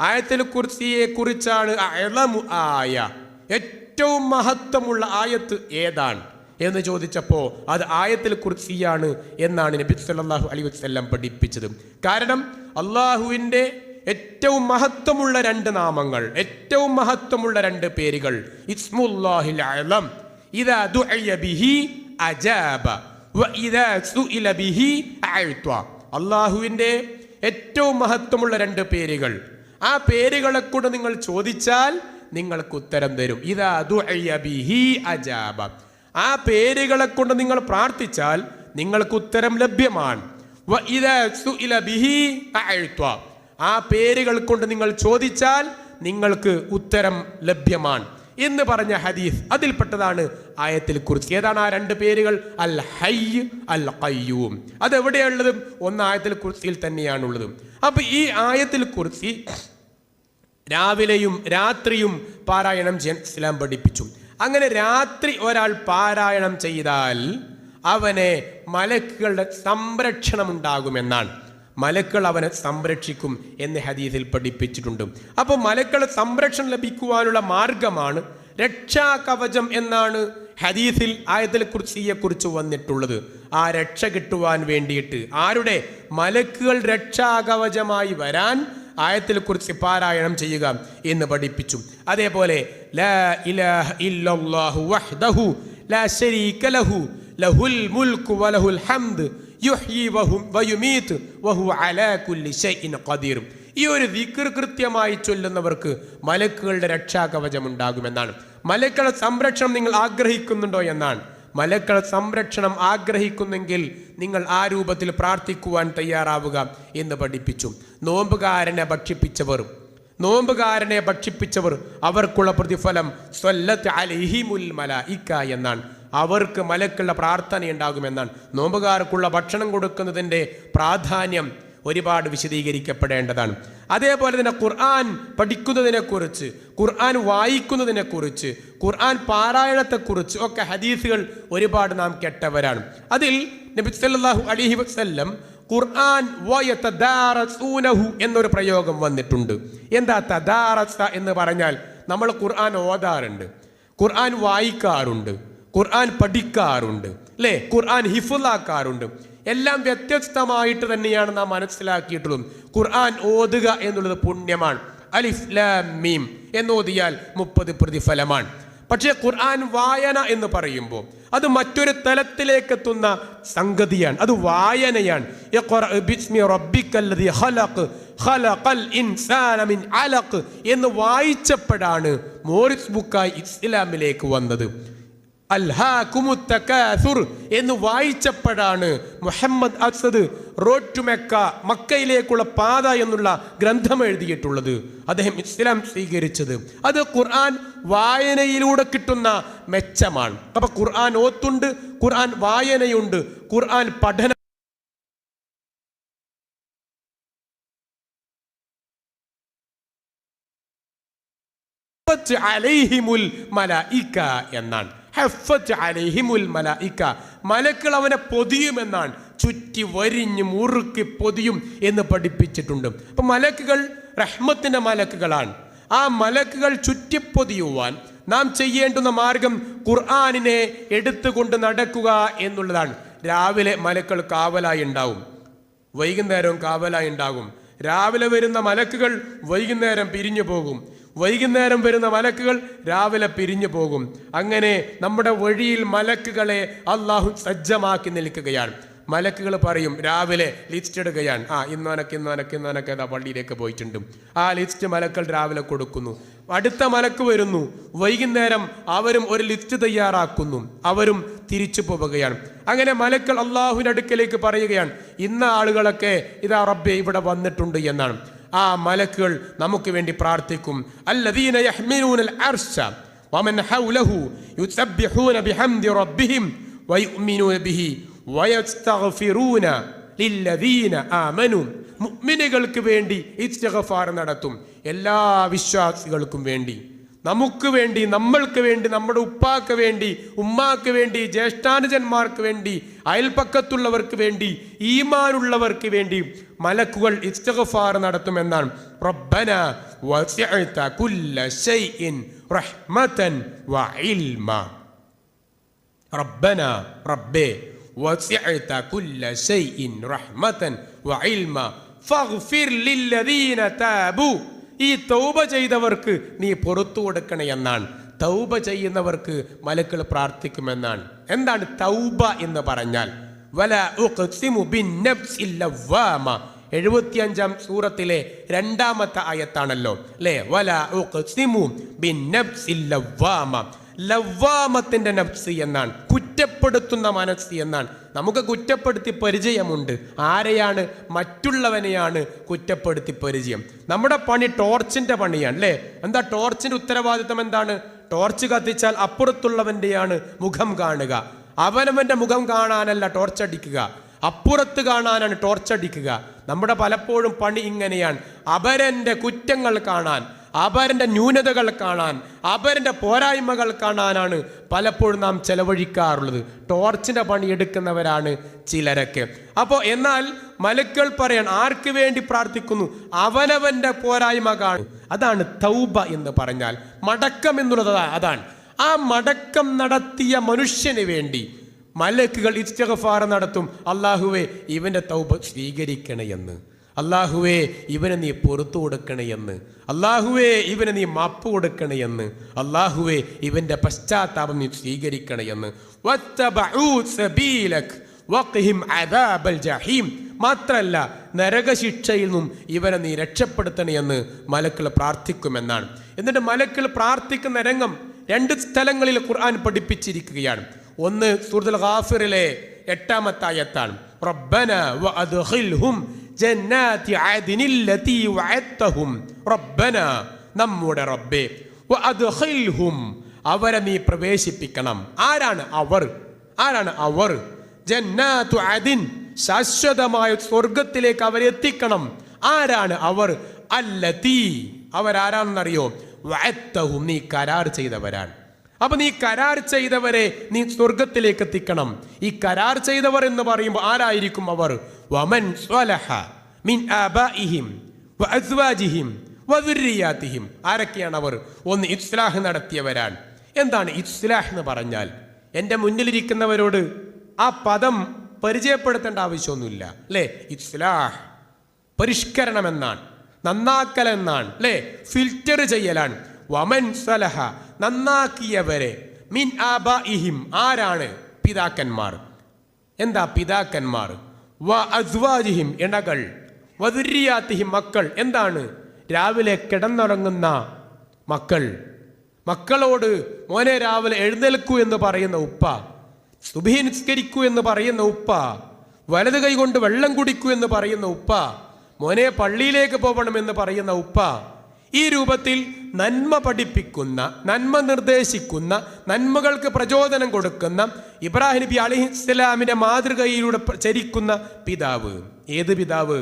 ആയത്തുൽ കുർസിയെ കുറിച്ചാണ് അഅ്ലമു ആയ, ഏറ്റവും മഹത്വമുള്ള ആയത്ത് ഏതാണ് എന്ന് ചോദിച്ചപ്പോൾ അത് ആയത്തുൽ കുർസിയാണ് എന്നാണ് നബി സല്ലല്ലാഹു അലൈഹി വസല്ലം പഠിപ്പിച്ചത്. കാരണം അള്ളാഹുവിൻ്റെ ഏറ്റവും മഹത്വമുള്ള രണ്ട് നാമങ്ങൾ, ഏറ്റവും മഹത്വമുള്ള രണ്ട് പേരുകൾ, ഇസ്മുല്ലാഹിൽ അഅ്ലം, ഇദാ ദുഇയ ബിഹി അജാബ വ ഇദാ സുഇല ബിഹി അഅ്ത. അള്ളാഹുവിൻ്റെ ഏറ്റവും മഹത്വമുള്ള രണ്ട് പേരുകൾ, ആ പേരുകളെ കൊണ്ട് നിങ്ങൾ ചോദിച്ചാൽ നിങ്ങൾക്ക് ഉത്തരം തരും. ഇദാ ദുഇയ ബിഹി അജാബ, ആ പേരുകളെ കൊണ്ട് നിങ്ങൾ പ്രാർത്ഥിച്ചാൽ നിങ്ങൾക്ക് ഉത്തരം ലഭ്യമാണ്. വ ഇദാ സുഇല ബിഹി അഅ്ത, ആ പേരുകൾ കൊണ്ട് നിങ്ങൾ ചോദിച്ചാൽ നിങ്ങൾക്ക് ഉത്തരം ലഭ്യമാണ് എന്ന് പറഞ്ഞ ഹദീസ്, അതിൽപ്പെട്ടതാണ് ആയത്തിൽ കുർസി. ഏതാണ് ആ രണ്ട് പേരുകൾ? അൽ ഹയ്യ്, അൽ ഖയ്യൂം. അതെവിടെയുള്ളത്? ഒന്ന് ആയത്തിൽ കുർസിയിൽ തന്നെയാണുള്ളത്. അപ്പൊ ഈ ആയത്തിൽ കുർസി രാവിലെയും രാത്രിയും പാരായണം ചെയ്യാൻ ഇസ്ലാം പഠിപ്പിച്ചു. അങ്ങനെ രാത്രി ഒരാൾ പാരായണം ചെയ്താൽ അവനെ മലക്കുകളുടെ സംരക്ഷണം ഉണ്ടാകുമെന്നാണ്. മലക്കൾ അവനെ സംരക്ഷിക്കും എന്ന് ഹദീസിൽ പഠിപ്പിച്ചിട്ടുണ്ട്. അപ്പോൾ മലക്കളെ സംരക്ഷണം ലഭിക്കുവാനുള്ള മാർഗമാണ് രക്ഷാകവചം എന്നാണ് ഹദീസിൽ ആയത്തുൽ കുർസിയെ കുറിച്ച് വന്നിട്ടുള്ളത്. ആ രക്ഷ കിട്ടുവാൻ വേണ്ടിയിട്ട് ആരുടെ? മലക്കുകൾ രക്ഷാകവചമായി വരാൻ ആയത്തുൽ കുർസി പാരായണം ചെയ്യുക എന്ന് പഠിപ്പിച്ചു. അതേപോലെ ലാ ഇലാഹ ഇല്ലല്ലാഹു വഹ്ദഹു ലാ ശരീക ലഹു ലഹുൽ മുൽക്കു വലഹുൽ ഹംദ് യുഹ്യി വയുമീത് വഹുവ അലാ കുല്ലി ഷൈഇൻ ഖദീർ. ഈ ഒരു ദിക്ർ കൃത്യമായി ചൊല്ലുന്നവർക്ക് മലക്കുകളുടെ രക്ഷാകവചം ഉണ്ടാകുമെന്നാണ്. മലക്കളുടെ സംരക്ഷണം നിങ്ങൾ ആഗ്രഹിക്കുന്നുണ്ടോ എന്നാണ്. മലക്കളുടെ സംരക്ഷണം ആഗ്രഹിക്കുന്നെങ്കിൽ നിങ്ങൾ ആ രൂപത്തിൽ പ്രാർത്ഥിക്കുവാൻ തയ്യാറാവുക എന്ന് പഠിപ്പിച്ചു. നോമ്പുകാരനെ ഭക്ഷിപ്പിച്ചവർ അവർക്കുള്ള പ്രതിഫലം സ്വല്ലത്ത് അലൈഹിമുൽ മലായിക എന്നാണ്. അവർക്ക് മലക്കുള്ള പ്രാർത്ഥന ഉണ്ടാകുമെന്നാണ്. നോമ്പുകാർക്കുള്ള ഭക്ഷണം കൊടുക്കുന്നതിൻ്റെ പ്രാധാന്യം ഒരുപാട് വിശദീകരിക്കപ്പെടേണ്ടതാണ്. അതേപോലെ തന്നെ ഖുർആൻ പഠിക്കുന്നതിനെക്കുറിച്ച്, ഖുർആൻ വായിക്കുന്നതിനെക്കുറിച്ച്, ഖുർആൻ പാരായണത്തെക്കുറിച്ച് ഒക്കെ ഹദീസുകൾ ഒരുപാട് നാം കേട്ടവരാണ്. അതിൽ നബി സല്ലല്ലാഹു അലൈഹി വസല്ലം ഖുർആൻ വയതദാറസൂനഹു എന്നൊരു പ്രയോഗം വന്നിട്ടുണ്ട്. എന്താ തദാറസ എന്ന് പറഞ്ഞാൽ? നമ്മൾ ഖുർആൻ ഓതാറുണ്ട്, ഖുർആൻ വായിക്കാറുണ്ട്, ഖുർആൻ പഠിക്കാറുണ്ട്, അല്ലേ? ഖുർആൻ ഹിഫ്ളാക്കാറുണ്ട്. എല്ലാം വ്യത്യസ്തമായിട്ട് തന്നെയാണ് നാം മനസ്സിലാക്കിയിട്ടുള്ളത്. ഖുർആൻ ഓതുക എന്നുള്ളത് പുണ്യമാണ്. അലിഫ് ലാം മീം എന്നോതിയാൽ 30 പ്രതിഫലമാണ്. പക്ഷേ ഖുർആൻ വായന എന്ന് പറയുമ്പോൾ അത് മറ്റൊരു തലത്തിലേക്ക് എത്തുന്ന സംഗതിയാണ്. അത് വായനയാണ്. ഇഖ്റ ബിസ്മി റബ്ബിക്കല്ലദീ ഖലഖ് ഖലഖൽ ഇൻസാന മിൻ അലഖ് എന്ന് വായിച്ചപ്പോഴാണ് മോറിസ് ബുക്കായി ഇസ്ലാമിലേക്ക് വന്നത്. അൽഹാകുമുത് തകാസുർ എന്ന് വായിച്ചപ്പോഴാണ് മുഹമ്മദ് അസ്സദ് റോഡ് ടു മെക്ക, മക്കയിലേക്കുള്ള പാത എന്നുള്ള ഗ്രന്ഥം എഴുതിയിട്ടുള്ളത്. അദ്ദേഹം ഇസ്ലാം സ്വീകരിച്ചത് അത് ഖുർആൻ വായനയിലൂടെ കിട്ടുന്ന മെച്ചമാണ്. അപ്പൊ ഖുർആൻ ഓത്തുണ്ട്, ഖുർആൻ വായനയുണ്ട്, ഖുർആൻ പഠനം അലൈഹിമുൽ മലായിക എന്നാണ്. മലക്കുകൾ അവനെ പൊതിയുമെന്നാണ്. ചുറ്റി വരിഞ്ഞ് മുറുക്കി പൊതിയും എന്ന് പഠിപ്പിച്ചിട്ടുണ്ട്. അപ്പൊ മലക്കുകൾ റഹ്മത്തിന്റെ മലക്കുകളാണ്. ആ മലക്കുകൾ ചുറ്റിപ്പൊതിയുവാൻ നാം ചെയ്യേണ്ടുന്ന മാർഗം ഖുർആനിനെ എടുത്തുകൊണ്ട് നടക്കുക എന്നുള്ളതാണ്. രാവിലെ മലക്കുകൾ കാവലായി ഉണ്ടാവും, വൈകുന്നേരവും കാവലായി ഉണ്ടാകും. രാവിലെ വരുന്ന മലക്കുകൾ വൈകുന്നേരം പിരിഞ്ഞു പോകും, വൈകുന്നേരം വരുന്ന മലക്കുകൾ രാവിലെ പിരിഞ്ഞു പോകും. അങ്ങനെ നമ്മുടെ വഴിയിൽ മലക്കുകളെ അള്ളാഹു സജ്ജമാക്കി നിൽക്കുകയാണ്. മലക്കുകൾ പറയും, രാവിലെ ലിസ്റ്റ് എടുക്കുകയാണ്. ഇന്നോനൊക്കെ ഏതാ പള്ളിയിലേക്ക് പോയിട്ടുണ്ട്. ആ ലിസ്റ്റ് മലക്കൾ രാവിലെ കൊടുക്കുന്നു. അടുത്ത മലക്ക് വരുന്നു, വൈകുന്നേരം അവരും ഒരു ലിസ്റ്റ് തയ്യാറാക്കുന്നു, അവരും തിരിച്ചു പോവുകയാണ്. അങ്ങനെ മലക്കൾ അള്ളാഹുവിന്റെ അടുക്കലേക്ക് പറയുകയാണ്, ഇന്ന ആളുകളൊക്കെ ഇതാ റബ്ബേ ഇവിടെ വന്നിട്ടുണ്ട് എന്നാണ്. ആ മലക്കുകൾ നമുക്ക് വേണ്ടി പ്രാർത്ഥിക്കും. അല്ലദീന യഹ്മിലൂനൽ അർശ വമൻ ഹൗലഹു യുസബ്ബിഹൂന ബിഹംദി റബ്ബിഹിം വയുഅ്മിനൂന ബിഹി വയസ്തഗ്ഫിറൂന ലില്ലദീന ആമനു. മുഅ്മിനുകൾക്ക് വേണ്ടി ഇസ്തിഗ്ഫാർ നടത്തും. എല്ലാ വിശ്വാസികൾക്കും വേണ്ടി, നമുക്ക് വേണ്ടി, നമ്മൾക്ക് വേണ്ടി, നമ്മുടെ ഉപ്പാക്ക് വേണ്ടി, ഉമ്മാക്ക് വേണ്ടി, ജ്യേഷ്ഠാനുജന്മാർക്ക് വേണ്ടി, അയൽപക്കത്തുള്ളവർക്ക് വേണ്ടി, ഈമാനുള്ളവർക്ക് വേണ്ടി മലക്കുകൾ ഇസ്തിഗ്ഫാർ നടത്തുമെന്നാണ്. റബ്ബന വസിഅത കുല്ല ശൈഇൻ റഹ്മതൻ വഇൽമ. റബ്ബന റബ്ബേ വസിഅത കുല്ല ശൈഇൻ റഹ്മതൻ വഇൽമ ഫഗ്ഫിർ ലില്ലദീന താബു. ഈ തൗബ ചെയ്തവർക്ക് നീ പുറത്തു കൊടുക്കണേ എന്നാണ്. തൗബ ചെയ്യുന്നവർക്ക് മലക്കുകൾ പ്രാർത്ഥിക്കുമെന്നാണ്. എന്താണ് തൗബ എന്ന് പറഞ്ഞാൽ? വലാ ഉഖ്സിമു ബിന്നഫ്സിൽ ലവ്വാമ, 75-ാം സൂറത്തിലെ 2-ാമത്തെ ആയത്താണല്ലോ, അല്ലേ? വലാ ഉഖ്സിമു ബിന്നഫ്സിൽ ലവ്വാമ. ലവ്വാമത്തിന്റെ നഫ്സ് എന്നാണ്, കുറ്റപ്പെടുത്തുന്ന മനസ്സ് എന്നാണ്. നമുക്ക് കുറ്റപ്പെടുത്തി പരിചയമുണ്ട്. ആരെയാണ്? മറ്റുള്ളവനെയാണ് കുറ്റപ്പെടുത്തി പരിചയം. നമ്മുടെ പണി ടോർച്ചിന്റെ പണിയാണ്, അല്ലേ? എന്താ ടോർച്ചിന്റെ ഉത്തരവാദിത്തം എന്താണ്? ടോർച്ച് കത്തിച്ചാൽ അപ്പുറത്തുള്ളവന്റെയാണ് മുഖം കാണുക. അവനവന്റെ മുഖം കാണാനല്ല ടോർച്ചടിക്കുക, അപ്പുറത്ത് കാണാനാണ് ടോർച്ചടിക്കുക. നമ്മുടെ പലപ്പോഴും പണി ഇങ്ങനെയാണ്. അപരന്റെ കുറ്റങ്ങൾ കാണാൻ, അപരന്റെ ന്യൂനതകൾ കാണാൻ, അപരന്റെ പോരായ്മകൾ കാണാനാണ് പലപ്പോഴും നാം ചെലവഴിക്കാറുള്ളത്. ടോർച്ചിന്റെ പണി എടുക്കുന്നവരാണ് ചിലരൊക്കെ. അപ്പോൾ എന്നാൽ മലക്കുകൾ പറയാൻ ആർക്ക് വേണ്ടി പ്രാർത്ഥിക്കുന്നു? അവനവന്റെ പോരായ്മ കാണും. അതാണ് തൗബ എന്ന് പറഞ്ഞാൽ. മടക്കം എന്നുള്ളത് അതാണ്. ആ മടക്കം നടത്തിയ മനുഷ്യന് വേണ്ടി മലക്കുകൾ ഇസ്തിഗ്ഫാർ നടത്തും. അല്ലാഹുവേ ഇവന്റെ തൗബ സ്വീകരിക്കണേ എന്ന്, അല്ലാഹുവേ ഇവനെ നീ പുറത്തു കൊടുക്കണേ എന്ന്, അല്ലാഹുവേ ഇവനെ നീ മാപ്പ് കൊടുക്കണേ എന്ന്, അല്ലാഹുവേ ഇവന്റെ പശ്ചാത്താപം നീ സ്വീകരിക്കണേ എന്ന്. വത്തബഉ സബീലക് വഖിഹിം അദാബൽ ജഹീം, മാത്രല്ല നരകശിക്ഷയിൽ നിന്നും ഇവരെ നീ രക്ഷപ്പെടുത്തണേ എന്ന് മലക്കുകൾ പ്രാർത്ഥിക്കുമെന്നാണ്. എന്നിട്ട് മലക്കുകൾ പ്രാർത്ഥിക്കുന്ന രംഗം 2 സ്ഥലങ്ങളിൽ ഖുർആൻ പഠിപ്പിച്ചിരിക്കുകയാണ്. ഒന്ന് സൂറത്തുൽ ഗാഫിറിലെ 8-ാമത്തെ ആയത്താണ്. റബ്ബന വഅദ്ഖിൽഹും ജന്നാതി അദ്നില്ലതി വഅദ്തഹും. റബ്ബന, നമ്മുടെ റബ്ബേ, വഅദ്ഖിൽഹും, അവരെ നീ പ്രവേശിപ്പിക്കണം. ആരാണ് അവർ? ആരാണ് അവർ? ജന്നാതു അദിൻ, ശാശ്വതമായ സ്വർഗത്തിലേക്ക് അവരെത്തിക്കണം. ആരാണ് അവർ? അല്ലതി, അവരാരാണെന്നറിയോ? വഅദ്തഹും, നീ കരാർ ചെയ്തവരാണ്. അപ്പൊ നീ കരാർ ചെയ്തവരെ നീ സ്വർഗത്തിലേക്ക് എത്തിക്കണം. ഈ കരാർ ചെയ്തവർ എന്ന് പറയുമ്പോൾ ആരായിരിക്കും അവർ? വമൻ സ്വലഹ മിൻ ആബാഇഹിം വഅസ്വാജിഹിം വദുർരിയാതിഹിം. ആരൊക്കെയാണ് അവർ? ഒന്ന്, ഇസ്ലാഹ് നടത്തിയവരാണ്. എന്താണ് ഇസ്ലാഹ് എന്ന് പറഞ്ഞാൽ? എൻ്റെ മുന്നിലിരിക്കുന്നവരോട് ആ പദം പരിചയപ്പെടുത്തേണ്ട ആവശ്യമൊന്നുമില്ല അല്ലേ? ഇസ്ലാഹ് പരിഷ്കരണം എന്നാണ്, നന്നാക്കൽ എന്നാണ് അല്ലേ? ഫിൽറ്റർ ചെയ്യലാണ്. വമൻ സലഹ, നന്നാക്കിയവരെ, മിൻ ആബാഇഹിം, ആരാണ്? പിതാക്കന്മാർ. എന്താ പിതാക്കന്മാർ? വ അസ്വാജിഹിം, ഇണകൾ, വദുർരിയാതിഹിം, മക്കൾ. എന്താണ്? രാവിലെ കിടന്നുറങ്ങുന്ന മക്കൾ. മക്കളോട് മോനെ രാവിലെ എഴുന്നേൽക്കൂ എന്ന് പറയുന്ന ഉപ്പ, സുബ്ഹി നിസ്കരിക്കൂ എന്ന് പറയുന്ന ഉപ്പ, വലത് കൈ കൊണ്ട് വെള്ളം കുടിക്കൂ എന്ന് പറയുന്ന ഉപ്പ, മോനെ പള്ളിയിലേക്ക് പോകണമെന്ന് പറയുന്ന ഉപ്പ. ഈ രൂപത്തിൽ നന്മ പഠിപ്പിക്കുന്ന, നന്മ നിർദ്ദേശിക്കുന്ന, നന്മകൾക്ക് പ്രചോദനം കൊടുക്കുന്ന, ഇബ്രാഹിം നബി അലൈഹിസ്സലാമിന്റെ മാതൃകയിലൂടെ ചരിക്കുന്ന പിതാവ്. ഏത് പിതാവ്?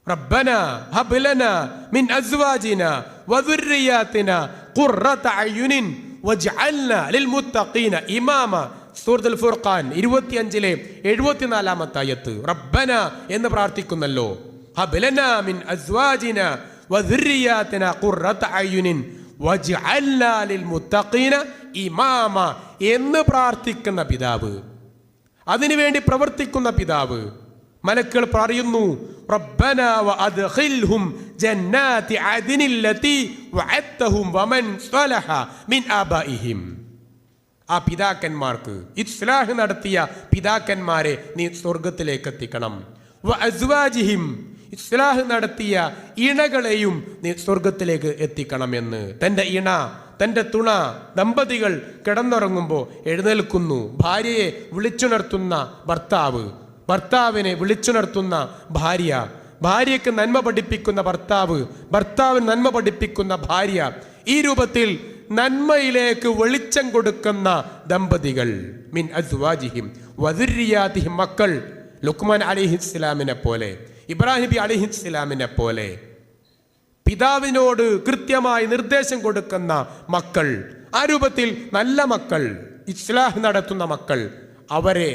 റബ്ബന ഹബ് ലനാ മിൻ അസ്വാജിനാ വദുർരിയാതിനാ ഖുർറത അയുനിൻ വജ്അൽനാ ലിൽമുത്തഖീന ഇമാമ. സൂറത്തുൽ ഫുർഖാൻ 25-ലെ 74-ാമത്തെ ആയത്ത്. റബ്ബന എന്ന് പ്രാർത്ഥിക്കുന്നല്ലോ. ഹബ് ലനാ മിൻ അസ്വാജിനാ വദുർരിയാതിനാ ഖുർറത അയുനിൻ വജ്അൽനാ ലിൽമുത്തഖീന ഇമാമ എന്ന് പ്രാർത്ഥിക്കുന്ന പിതാവ്, അതിനുവേണ്ടി പ്രവർത്തിക്കുന്ന പിതാവ്. മലക്കുകൾ പറയുന്നു, റബ്ബന വഅദ്ഖിൽഹും ജന്നാതി അദ്നില്ലതി വഅദ്തഹും വമൻ സ്വലഹ മിൻ ആബാഇഹിം. ആ പിതാക്കന്മാർക്ക്, ഇസ്ലാഹ് നടത്തിയ പിതാക്കന്മാരെ നീ സ്വർഗത്തിലേക്ക് എത്തിക്കണം. വഅസ്വാജിഹിം, ഇസ്ലാഹ് നടത്തിയ ഇണകളെയും നീ സ്വർഗത്തിലേക്ക് എത്തിക്കണമെന്ന്. തൻ്റെ ഇണ, തൻ്റെ തുണ, ദമ്പതികൾ കിടന്നുറങ്ങുമ്പോൾ എഴുന്നേൽക്കുന്നു. ഭാര്യയെ വിളിച്ചുണർത്തുന്ന ഭർത്താവ്, ഭർത്താവിനെ വിളിച്ചുണർത്തുന്ന ഭാര്യ, ഭാര്യയ്ക്ക് നന്മ പഠിപ്പിക്കുന്ന ഭർത്താവ്, ഭർത്താവിന് നന്മ പഠിപ്പിക്കുന്ന ഭാര്യ. ഈ രൂപത്തിൽ നന്മയിലേക്ക് വെളിച്ചം കൊടുക്കുന്ന ദമ്പതികൾ. മിൻ അസ്വാജിഹിം വദുർരിയാതിഹിം, മക്കൾ. ലുക്മാൻ അലൈഹിസ്സലാമിനെ പോലെ, ഇബ്രാഹിം നബി അലൈഹിസ്സലാമിനെ പോലെ പിതാവിനോട് കൃത്യമായി നിർദ്ദേശം കൊടുക്കുന്ന മക്കൾ. ആ രൂപത്തിൽ നല്ല മക്കൾ, ഇസ്ലാഹ് നടത്തുന്ന മക്കൾ. അവരെ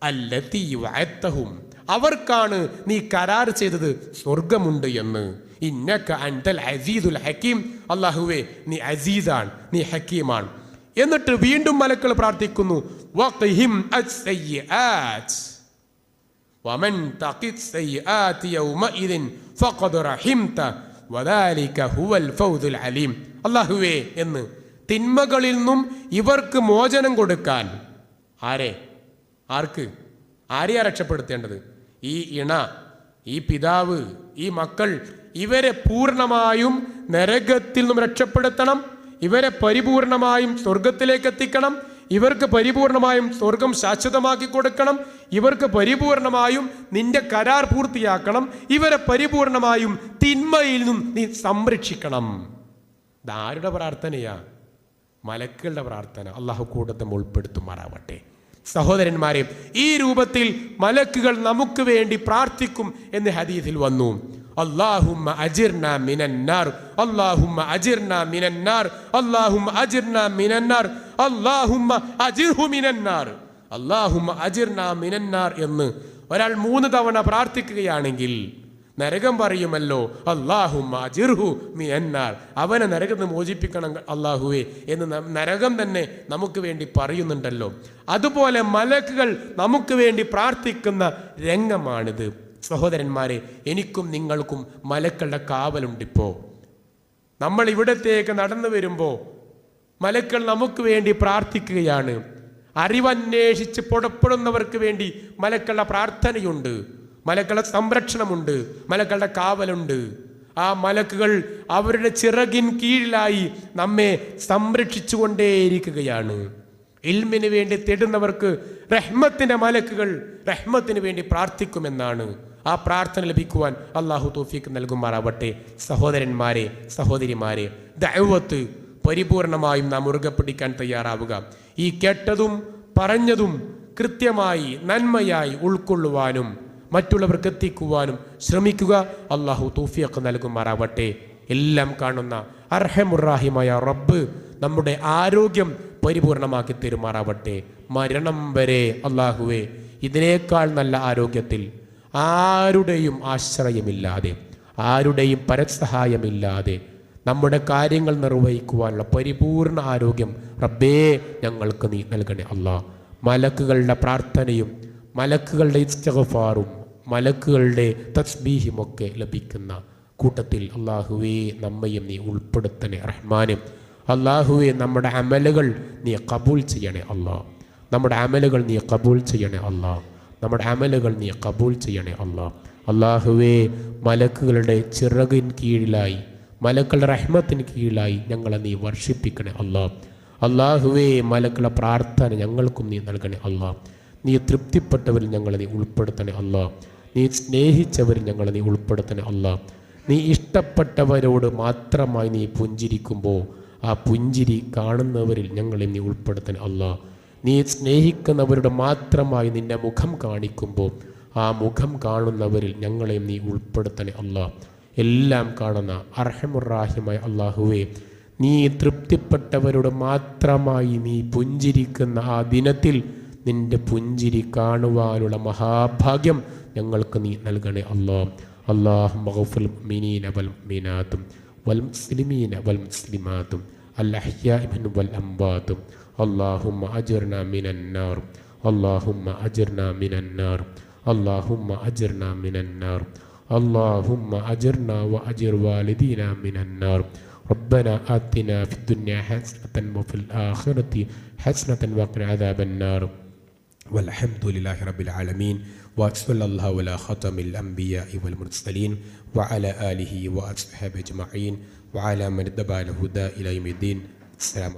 അല്ലതി വഅദ്തഹും, അവർക്കാണ് നീ കരാർ ചെയ്തത് സ്വർഗമുണ്ട് എന്ന്. ഇന്നക അൻതൽ അസീസുൽ ഹക്കീം, അല്ലാഹുവേ നീ അസീസാണ്, നീ ഹക്കീമാണ്. എന്നിട്ട് വീണ്ടും മലക്കൾ പ്രാർത്ഥിക്കുന്നു, വഖിഹിം അസ്സയ്യിആത്ത് വമൻ തഖിസ് സയ്യിആതി യൗമഇദിൻ ഫഖദ് റഹിംത വദാലിക ഹുവൽ ഫൗസുൽ അലീം. അല്ലാഹുവേ എന്ന് തിന്മകളിൽ നിന്നും ഇവർക്ക് മോചനം കൊടുക്കാൻ. ആർക്ക്? ആരെയാ രക്ഷപ്പെടുത്തേണ്ടത്? ഈ ഇണ, ഈ പിതാവ്, ഈ മക്കൾ. ഇവരെ പൂർണ്ണമായും നരകത്തിൽ നിന്നും രക്ഷപ്പെടുത്തണം. ഇവരെ പരിപൂർണമായും സ്വർഗത്തിലേക്ക് എത്തിക്കണം. ഇവർക്ക് പരിപൂർണമായും സ്വർഗം ശാശ്വതമാക്കി കൊടുക്കണം. ഇവർക്ക് പരിപൂർണമായും നിന്റെ കരാർ പൂർത്തിയാക്കണം. ഇവരെ പരിപൂർണമായും തിന്മയിൽ നിന്നും നീ സംരക്ഷിക്കണം. ഇതാരുടെ പ്രാർത്ഥനയാ? മലക്കുകളുടെ പ്രാർത്ഥന. അള്ളാഹു കൂട്ടത്തെ ഉൾപ്പെടുത്തുമാറാവട്ടെ. സഹോദരന്മാരെ, ഈ രൂപത്തിൽ മലക്കുകൾ നമുക്ക് വേണ്ടി പ്രാർത്ഥിക്കും എന്ന് ഹദീസിൽ വന്നു. അല്ലാഹുമ്മ അജിർനാ മിനന്നാർ, അല്ലാഹുമ്മ അജിർനാ മിനന്നാർ, അല്ലാഹുമ്മ അജിർനാ മിനന്നാർ, അല്ലാഹുമ്മ അജിർഹു മിനന്നാർ, അല്ലാഹുമ്മ അജിർനാ മിനന്നാർ എന്ന് ഒരാൾ 3 തവണ പ്രാർത്ഥിക്കുകയാണെങ്കിൽ നരകം പറയുമല്ലോ, അല്ലാഹുമ്മ അജിർഹു മിനന്നാർ, അവനെ നരകത്തിൽ മോചിപ്പിക്കണം അല്ലാഹുവേ എന്ന് നരകം തന്നെ നമുക്ക് വേണ്ടി പറയുന്നുണ്ടല്ലോ. അതുപോലെ മലക്കുകൾ നമുക്ക് വേണ്ടി പ്രാർത്ഥിക്കുന്ന രംഗമാണിത്. സഹോദരന്മാരെ, എനിക്കും നിങ്ങൾക്കും മലക്കളുടെ കാവലുണ്ടിപ്പോൾ. നമ്മൾ ഇവിടത്തേക്ക് നടന്നു വരുമ്പോൾ മലക്കൾ നമുക്ക് വേണ്ടി പ്രാർത്ഥിക്കുകയാണ്. അറിവന്വേഷിച്ച് പുറപ്പെടുന്നവർക്ക് വേണ്ടി മലക്കളുടെ പ്രാർത്ഥനയുണ്ട്, മലക്കളുടെ സംരക്ഷണമുണ്ട്, മലക്കളുടെ കാവലുണ്ട്. ആ മലക്കുകൾ അവരുടെ ചിറകിൻ കീഴിലായി നമ്മെ സംരക്ഷിച്ചുകൊണ്ടേയിരിക്കുകയാണ്. ഇൽമിന് വേണ്ടി തേടുന്നവർക്ക് റഹ്മത്തിന്റെ മലക്കുകൾ റഹ്മത്തിന് വേണ്ടി പ്രാർത്ഥിക്കുമെന്നാണ്. ആ പ്രാർത്ഥന ലഭിക്കുവാൻ അള്ളാഹു തൗഫീഖ് നൽകുമാറാവട്ടെ. സഹോദരന്മാരെ, സഹോദരിമാരെ, ദഅവത്ത് പരിപൂർണമായും നാം മുറുകെ പിടിക്കാൻ തയ്യാറാവുക. ഈ കേട്ടതും പറഞ്ഞതും കൃത്യമായി നന്മയായി ഉൾക്കൊള്ളുവാനും മറ്റുള്ളവർക്ക് എത്തിക്കുവാനും ശ്രമിക്കുക. അള്ളാഹു തൗഫീഖ് നൽകുമാറാവട്ടെ. എല്ലാം കാണുന്ന അർഹമുറാഹിമായ റബ്ബ് നമ്മുടെ ആരോഗ്യം പരിപൂർണമാക്കി തരുമാറാവട്ടെ. മരണം വരെ അള്ളാഹുവേ ഇതിനേക്കാൾ നല്ല ആരോഗ്യത്തിൽ ആരുടെയും ആശ്രയമില്ലാതെ, ആരുടെയും പരസഹായമില്ലാതെ നമ്മുടെ കാര്യങ്ങൾ നിർവഹിക്കുവാനുള്ള പരിപൂർണ ആരോഗ്യം റബ്ബേ ഞങ്ങൾക്ക് നീ നൽകണേ അല്ലാ. മലക്കുകളുടെ പ്രാർത്ഥനയും മലക്കുകളുടെ ഇസ്തിഗ്ഫാറും മലക്കുകളുടെ തസ്ബീഹുമൊക്കെ ലഭിക്കുന്ന കൂട്ടത്തിൽ അല്ലാഹുവേ നമ്മയും നീ ഉൾപ്പെടുത്തണേ റഹ്മാനെ. അല്ലാഹുവേ നമ്മുടെ അമലുകൾ നീ കബൂൽ ചെയ്യണേ അല്ലാ. നമ്മുടെ അമലുകൾ നീ കബൂൽ ചെയ്യണേ അല്ലാ. നമ്മുടെ അമലുകൾ നീ കബൂൽ ചെയ്യണേ അല്ലാ. അല്ലാഹുവേ മലക്കുകളുടെ ചിറകിൻ കീഴിലായി, മലക്കളുടെ റഹ്മത്തിന് കീഴിലായി ഞങ്ങളെ നീ വർഷിപ്പിക്കണേ അല്ലാ. അല്ലാഹുവേ മലക്കളുടെ പ്രാർത്ഥന ഞങ്ങൾക്കും നീ നൽകണേ അല്ലാ. നീ തൃപ്തിപ്പെട്ടവരിൽ ഞങ്ങളെ നീ ഉൾപ്പെടുത്തണേ അല്ലാ. നീ സ്നേഹിച്ചവരിൽ ഞങ്ങളെ നീ ഉൾപ്പെടുത്തണേ അല്ലാ. നീ ഇഷ്ടപ്പെട്ടവരോട് മാത്രമായി നീ പുഞ്ചിരിക്കുമ്പോൾ ആ പുഞ്ചിരി കാണുന്നവരിൽ ഞങ്ങളെ നീ ഉൾപ്പെടുത്തണേ അല്ലാ. നീ സ്നേഹിക്കുന്നവരുടെ മാത്രമായി നിന്റെ മുഖം കാണിക്കുമ്പോൾ ആ മുഖം കാണുന്നവരിൽ ഞങ്ങളെയും നീ ഉൾപ്പെടുത്തണേ അല്ലാ. എല്ലാം കാണുന്ന അർഹമുറാഹിമായ അല്ലാഹുവേ, നീ തൃപ്തിപ്പെട്ടവരോട് മാത്രമായി നീ പുഞ്ചിരിക്കുന്ന ആ ദിനത്തിൽ നിന്റെ പുഞ്ചിരി കാണുവാനുള്ള മഹാഭാഗ്യം ഞങ്ങൾക്ക് നീ നൽകണേ അല്ലാ. അല്ലാഹുമ്മ ഗഫിർ മുഅ്മിനീന വൽ മുഅ്മിനാത്തും വൽ മുസ്ലിമീന വൽ മുസ്ലിമാത്തും അൽ അഹ്യാഇ മിൻഹും വൽ അംവാത്തും. اللهم أجرنا من النار، اللهم أجرنا من النار، اللهم أجرنا من النار، اللهم أجرنا وأجر والدينا من النار. ربنا آتنا في الدنيا حسنة وفي الآخرة حسنة وقنا عذاب النار. والحمد لله رب العالمين، وصلى الله على خاتم الأنبياء والمرسلين وعلى آله وأصحابه أجمعين وعلى من اتبع الهدى إلى يوم الدين. السلام